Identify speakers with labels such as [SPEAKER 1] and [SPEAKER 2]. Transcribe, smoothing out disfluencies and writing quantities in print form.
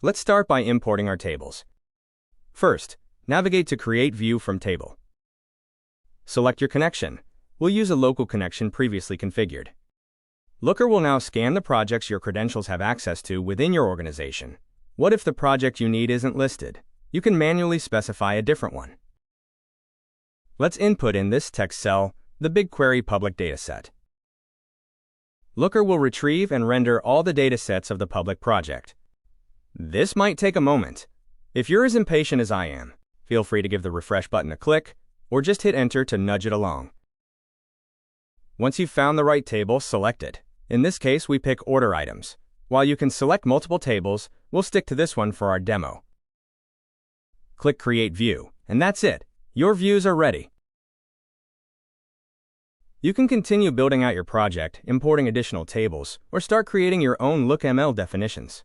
[SPEAKER 1] Let's start by importing our tables. First, navigate to Create View from Table. Select your connection. We'll use a local connection previously configured. Looker will now scan the projects your credentials have access to within your organization. What if the project you need isn't listed? You can manually specify a different one. Let's input in this text cell the BigQuery public dataset. Looker will retrieve and render all the datasets of the public project. This might take a moment. If you're as impatient as I am, feel free to give the refresh button a click or just hit enter to nudge it along. Once you've found the right table, select it. In this case, we pick order items. While you can select multiple tables, we'll stick to this one for our demo. Click Create View, and that's it. Your views are ready. You can continue building out your project, importing additional tables, or start creating your own LookML definitions.